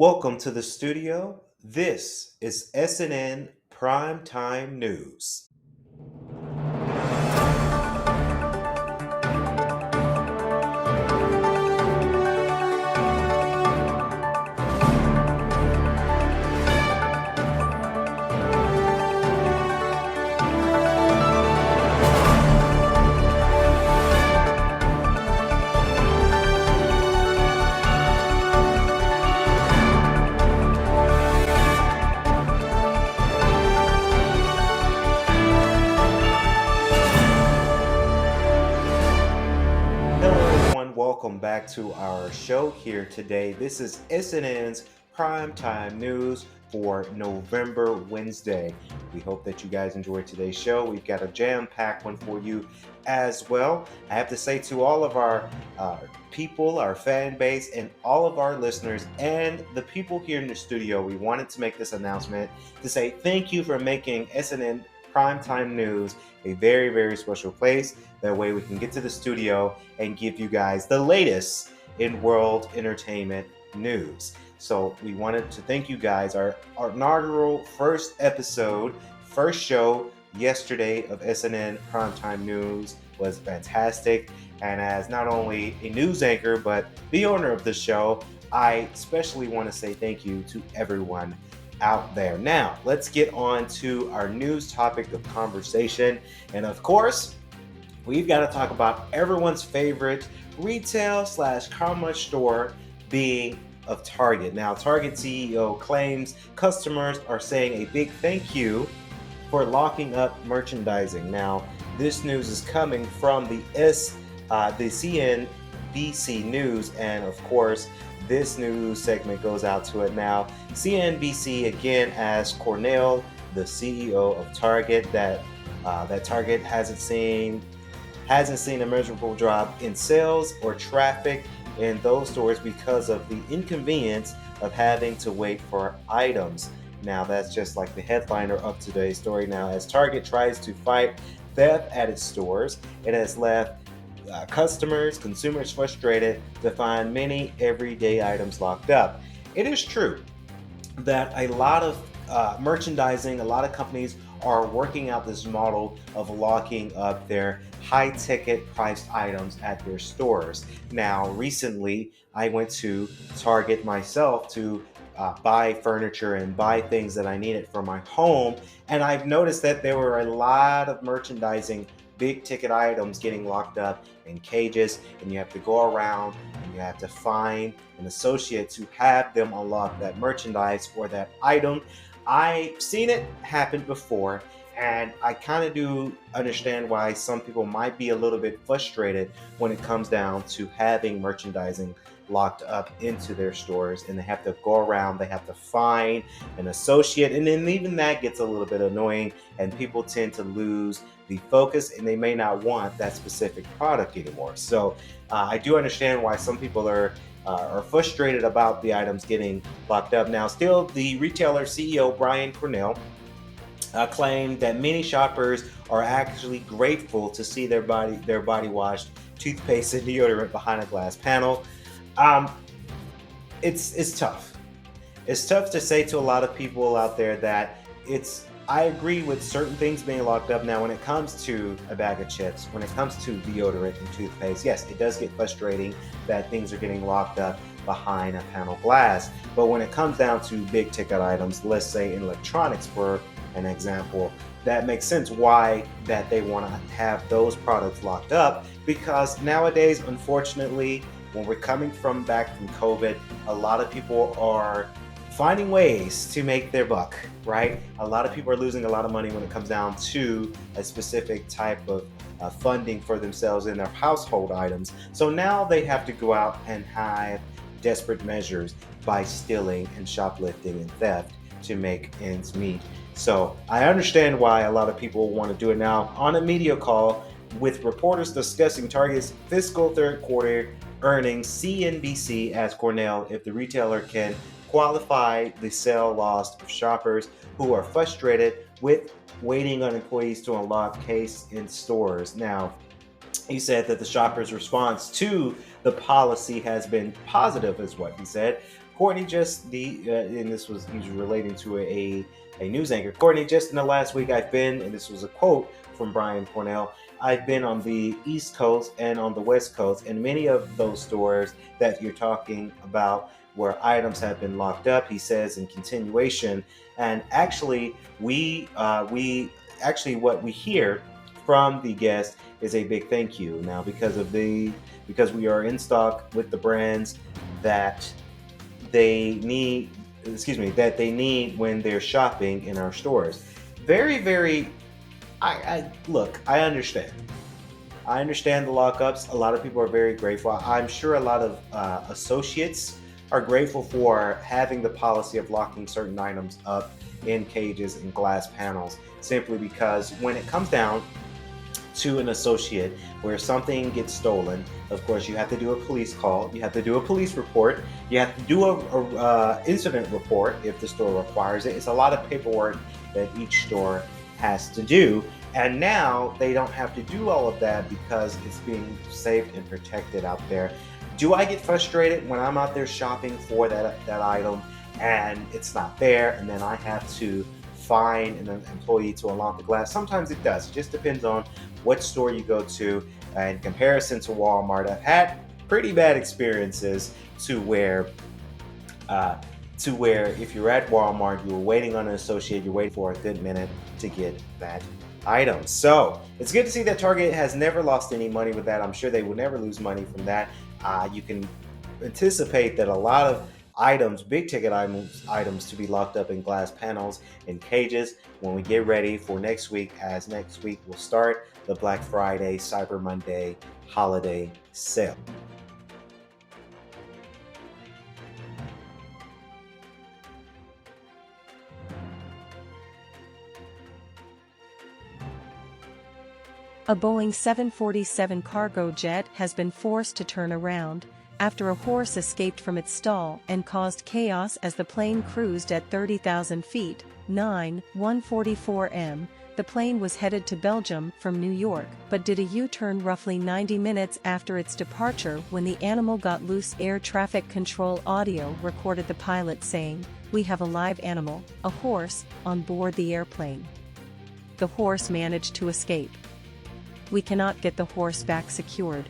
Welcome to the studio. This is SNN Primetime News. Hello, everyone. Welcome back to our show here today. This is SNN's Primetime News for November Wednesday. We hope that you guys enjoyed today's show. We've got a jam-packed one for you as well. I have to say to all of our people, our fan base, and all of our listeners, and the people here in the studio, we wanted to make this announcement to say thank you for making SNN Primetime News a very, very special place. That way we can get to the studio and give you guys the latest in world entertainment news. So we wanted to thank you guys. Our inaugural first episode, first show yesterday of SNN Primetime News was fantastic. And as not only a news anchor, but the owner of the show, I especially want to say thank you to everyone out there. Now, let's get on to our news topic of conversation. And of course, we've got to talk about everyone's favorite retail/commerce store being of Target. Now, Target CEO claims customers are saying a big thank you for locking up merchandising. Now, this news is coming from the CNBC News, and of course, this news segment goes out to it now. CNBC again asked Cornell, the CEO of Target, that Target hasn't seen a measurable drop in sales or traffic in those stores because of the inconvenience of having to wait for items. Now, that's just like the headliner of today's story. Now, as Target tries to fight theft at its stores, it has left consumers frustrated to find many everyday items locked up. It is true that a lot of merchandising, a lot of companies are working out this model of locking up their high ticket priced items at their stores. Now, recently, I went to Target myself to buy furniture and buy things that I needed for my home. And I've noticed that there were a lot of merchandising, big ticket items getting locked up in cages, and you have to go around and you have to find an associate to have them unlock that merchandise or that item. I've seen it happen before, and I kind of do understand why some people might be a little bit frustrated when it comes down to having merchandising locked up into their stores, and they have to go around, they have to find an associate, and then even that gets a little bit annoying, and people tend to lose the focus, and they may not want that specific product anymore. So I do understand why some people are frustrated about the items getting locked up. Now, still, the retailer CEO Brian Cornell claimed that many shoppers are actually grateful to see their body washed toothpaste and deodorant behind a glass panel. It's tough. It's tough to say to a lot of people out there that I agree with certain things being locked up. Now, when it comes to a bag of chips, when it comes to deodorant and toothpaste, yes, it does get frustrating that things are getting locked up behind a panel glass. But when it comes down to big ticket items, let's say in electronics for an example, that makes sense why that they want to have those products locked up, because nowadays, unfortunately, when we're coming back from COVID, a lot of people are finding ways to make their buck, right? A lot of people are losing a lot of money when it comes down to a specific type of funding for themselves in their household items. So now they have to go out and have desperate measures by stealing and shoplifting and theft to make ends meet. So I understand why a lot of people want to do it now. On a media call with reporters discussing Target's fiscal third quarter earnings, CNBC asked Cornell if the retailer can qualify the sale lost of shoppers who are frustrated with waiting on employees to unlock case in stores. Now, he said that the shoppers' response to the policy has been positive, is what he said. Courtney and this was he's relating to a news anchor. Courtney, just in the last week, I've been, and this was a quote from Brian Cornell. I've been on the East Coast and on the West Coast, and many of those stores that you're talking about where items have been locked up. He says in continuation, and actually, we actually what we hear from the guest is a big thank you now because we are in stock with the brands that they need that they need when they're shopping in our stores. Very, very. I look. I understand the lockups. A lot of people are very grateful. I'm sure a lot of associates are grateful for having the policy of locking certain items up in cages and glass panels, simply because when it comes down to an associate where something gets stolen, of course you have to do a police call, you have to do a police report, you have to do a incident report if the store requires it. It's a lot of paperwork that each store has to do, and now they don't have to do all of that because it's being safe and protected out there. Do I get frustrated when I'm out there shopping for that item and it's not there, and then I have to find an employee to unlock the glass? Sometimes it does. It just depends on what store you go to. In comparison to Walmart, I've had pretty bad experiences to where if you're at Walmart, you're waiting on an associate, you're waiting for a good minute to get that item. So it's good to see that Target has never lost any money with that. I'm sure they will never lose money from that. You can anticipate that a lot of items, big ticket items to be locked up in glass panels and cages when we get ready for next week, as next week will start the Black Friday, Cyber Monday holiday sale. A Boeing 747 cargo jet has been forced to turn around after a horse escaped from its stall and caused chaos as the plane cruised at 30,000 feet, 144 m. The plane was headed to Belgium from New York, but did a U-turn roughly 90 minutes after its departure when the animal got loose. Air traffic control audio recorded the pilot saying, "We have a live animal, a horse, on board the airplane. The horse managed to escape. We cannot get the horse back secured."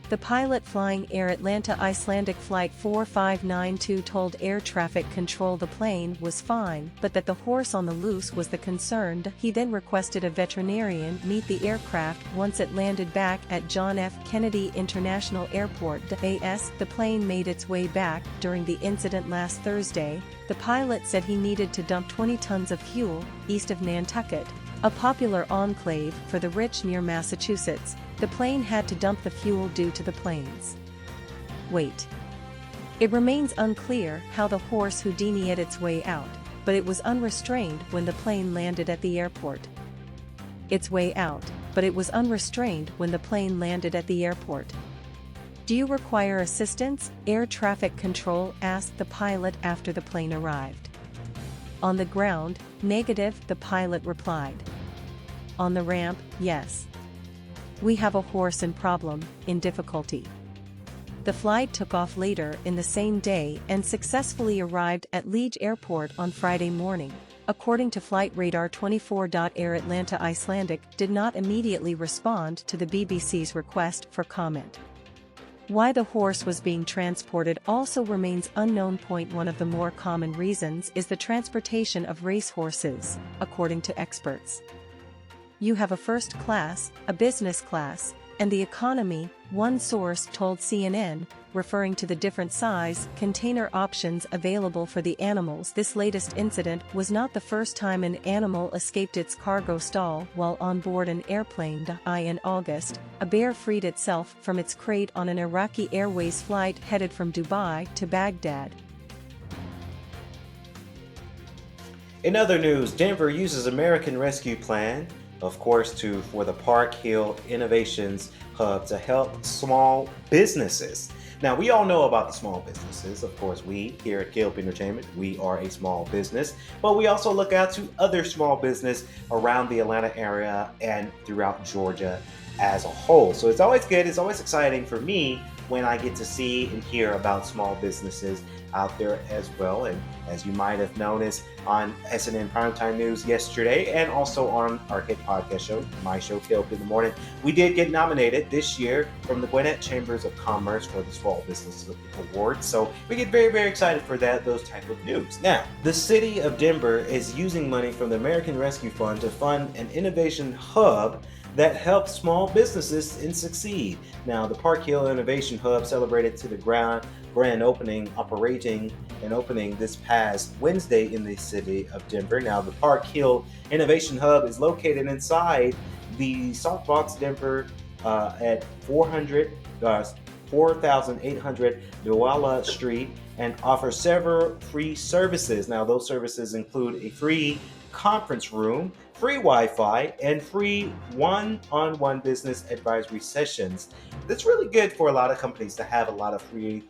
The pilot flying Air Atlanta Icelandic Flight 4592 told air traffic control the plane was fine, but that the horse on the loose was the concern. He then requested a veterinarian meet the aircraft once it landed back at John F. Kennedy International Airport. The plane made its way back. During the incident last Thursday, the pilot said he needed to dump 20 tons of fuel east of Nantucket, a popular enclave for the rich near Massachusetts. The plane had to dump the fuel due to the plane's weight. It remains unclear how the horse Houdini'd its way out, but it was unrestrained when the plane landed at the airport. Its way out, but it was unrestrained when the plane landed at the airport. "Do you require assistance?" Air traffic control asked the pilot after the plane arrived. "On the ground, negative," the pilot replied. "On the ramp, yes. We have a horse in difficulty." The flight took off later in the same day and successfully arrived at Liege Airport on Friday morning. According to Flight Radar 24. Air Atlanta Icelandic did not immediately respond to the BBC's request for comment. Why the horse was being transported also remains unknown. One of the more common reasons is the transportation of racehorses, according to experts. You have a first class, a business class, and the economy, one source told CNN, referring to the different size container options available for the animals. This latest incident was not the first time an animal escaped its cargo stall while on board an airplane. In August, a bear freed itself from its crate on an Iraqi Airways flight headed from Dubai to Baghdad. In other news, Denver uses American Rescue Plan, of course, for the Park Hill Innovations Hub to help small businesses. Now, we all know about the small businesses. Of course, we here at K.L.P Entertainment, we are a small business, but we also look out to other small business around the Atlanta area and throughout Georgia as a whole. So it's always good, it's always exciting for me when I get to see and hear about small businesses out there as well. And as you might have noticed on SNN Primetime News yesterday, and also on our hit podcast show, my show, K.L.P in the Morning, we did get nominated this year from the Gwinnett Chambers of Commerce for the Small Business Award. So we get very, very excited for those type of news. Now, the city of Denver is using money from the American Rescue Fund to fund an innovation hub that helps small businesses and succeed. Now, the Park Hill Innovation Hub celebrated to the grand opening, opening this past Wednesday in the city of Denver. Now, the Park Hill Innovation Hub is located inside the Saltbox Denver at 4800 Douala Street, and offers several free services. Now, those services include a free conference room, free Wi-Fi, and free one-on-one business advisory sessions. That's really good for a lot of companies to have a lot of free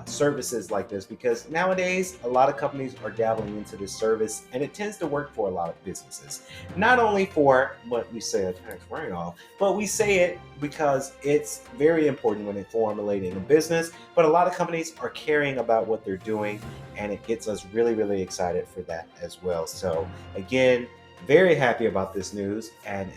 services like this, because nowadays a lot of companies are dabbling into this service, and it tends to work for a lot of businesses. Not only for what we say a tax write-off, but we say it because it's very important when it's formulating a business. But a lot of companies are caring about what they're doing, and it gets us really, really excited for that as well. So again, very happy about this news, and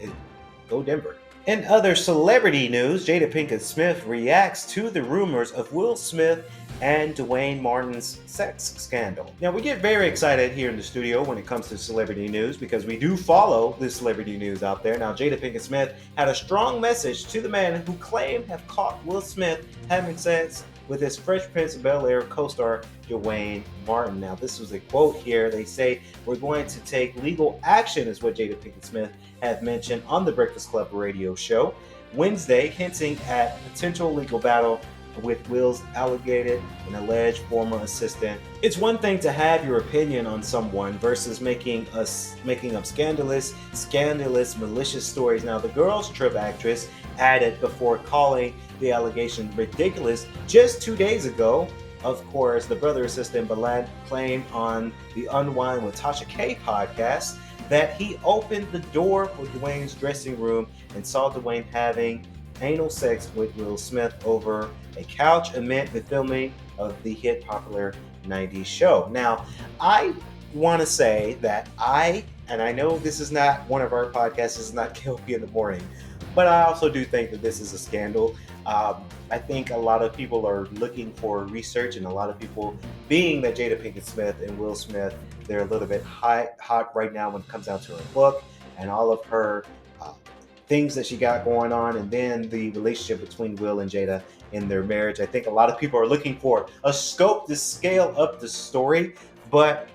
go Denver. In other celebrity news, Jada Pinkett Smith reacts to the rumors of Will Smith and Dwayne Martin's sex scandal. Now, we get very excited here in the studio when it comes to celebrity news, because we do follow the celebrity news out there. Now, Jada Pinkett Smith had a strong message to the man who claimed to have caught Will Smith having sex with his Fresh Prince of Bel-Air co-star Dwayne Martin. Now, this was a quote here. They say, "We're going to take legal action," is what Jada Pinkett Smith had mentioned on the Breakfast Club radio show Wednesday, hinting at potential legal battle with Will's alleged and alleged former assistant. It's one thing to have your opinion on someone versus making up scandalous, malicious stories. Now, the Girls Trip actress added, before calling the allegation ridiculous, just 2 days ago, of course, the brother assistant Balan claimed on the Unwind with Tasha K podcast that he opened the door for Dwayne's dressing room and saw Dwayne having anal sex with Will Smith over a couch amid the filming of the hit popular 90s show. Now, I want to say that and I know this is not one of our podcasts, this is not K.L.P in the Morning, but I also do think that this is a scandal. I think a lot of people are looking for research, and a lot of people, being that Jada Pinkett Smith and Will Smith, they're a little bit hot right now when it comes down to her book and all of her things that she got going on, and then the relationship between Will and Jada in their marriage. I think a lot of people are looking for a scope to scale up the story, but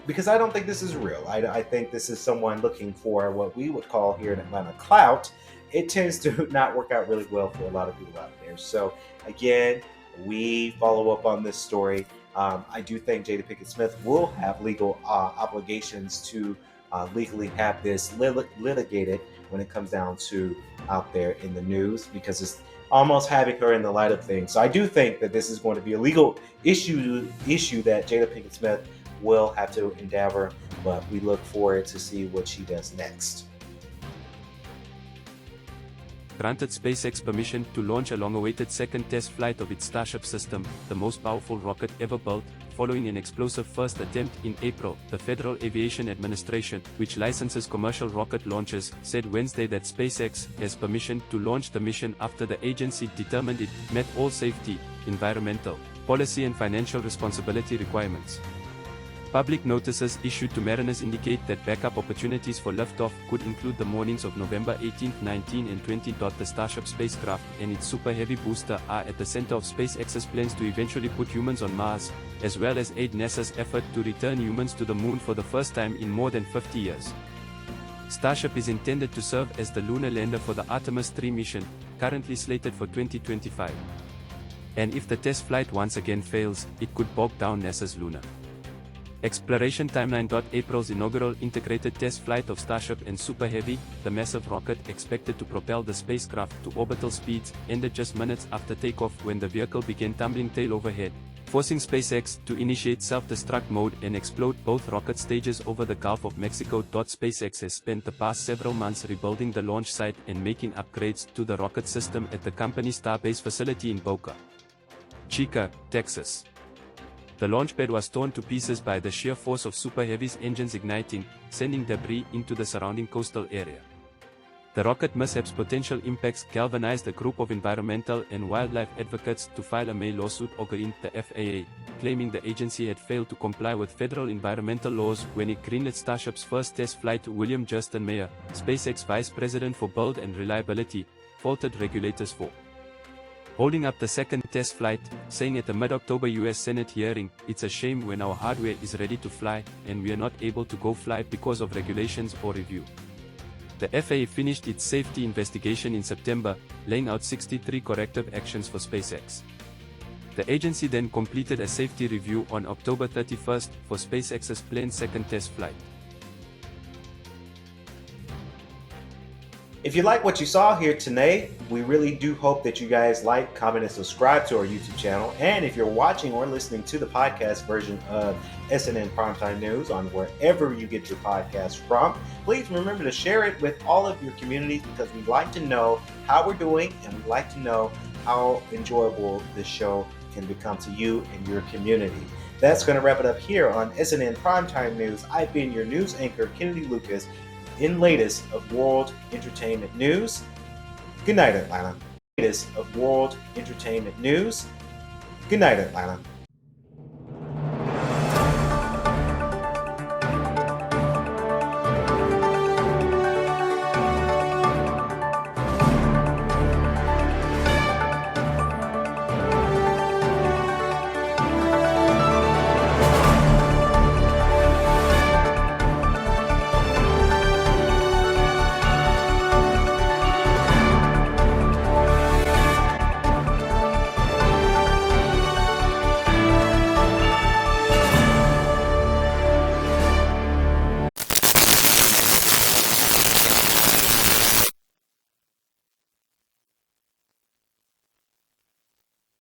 because I don't think this is real. I think this is someone looking for what we would call here in Atlanta clout. It tends to not work out really well for a lot of people out there. So again, we follow up on this story. I do think Jada Pinkett Smith will have legal obligations to legally have this litigated when it comes down to out there in the news, because it's almost having her in the light of things. So I do think that this is going to be a legal issue that Jada Pinkett Smith will have to endeavor, but we look forward to see what she does next. Granted SpaceX permission to launch a long-awaited second test flight of its Starship system, the most powerful rocket ever built, following an explosive first attempt in April. The Federal Aviation Administration, which licenses commercial rocket launches, said Wednesday that SpaceX has permission to launch the mission after the agency determined it met all safety, environmental, policy and financial responsibility requirements. Public notices issued to mariners indicate that backup opportunities for liftoff could include the mornings of November 18, 19 and 20. The Starship spacecraft and its Super Heavy booster are at the center of SpaceX's plans to eventually put humans on Mars, as well as aid NASA's effort to return humans to the moon for the first time in more than 50 years. Starship is intended to serve as the lunar lander for the Artemis 3 mission, currently slated for 2025. And if the test flight once again fails, it could bog down NASA's lunar exploration timeline. April's inaugural integrated test flight of Starship and Super Heavy, the massive rocket expected to propel the spacecraft to orbital speeds, ended just minutes after takeoff when the vehicle began tumbling tail overhead, forcing SpaceX to initiate self-destruct mode and explode both rocket stages over the Gulf of Mexico. SpaceX has spent the past several months rebuilding the launch site and making upgrades to the rocket system at the company's Starbase facility in Boca Chica, Texas. The launch pad was torn to pieces by the sheer force of Super Heavy's engines igniting, sending debris into the surrounding coastal area. The rocket mishap's potential impacts galvanized a group of environmental and wildlife advocates to file a May lawsuit against the FAA, claiming the agency had failed to comply with federal environmental laws when it greenlit Starship's first test flight. William Justin Mayer, SpaceX Vice President for Build and Reliability, faulted regulators for holding up the second test flight, saying at the mid-October U.S. Senate hearing, "It's a shame when our hardware is ready to fly, and we are not able to go fly because of regulations or review." The FAA finished its safety investigation in September, laying out 63 corrective actions for SpaceX. The agency then completed a safety review on October 31st for SpaceX's planned second test flight. If you like what you saw here today, we really do hope that you guys like, comment, and subscribe to our YouTube channel. And if you're watching or listening to the podcast version of SNN Primetime News on wherever you get your podcast from, please remember to share it with all of your communities, because we'd like to know how we're doing, and we'd like to know how enjoyable this show can become to you and your community. That's going to wrap it up here on SNN Primetime News. I've been your news anchor, Kennedy Lucas, in latest of world entertainment news. Good night, Atlanta. Latest of world entertainment news. Good night, Atlanta.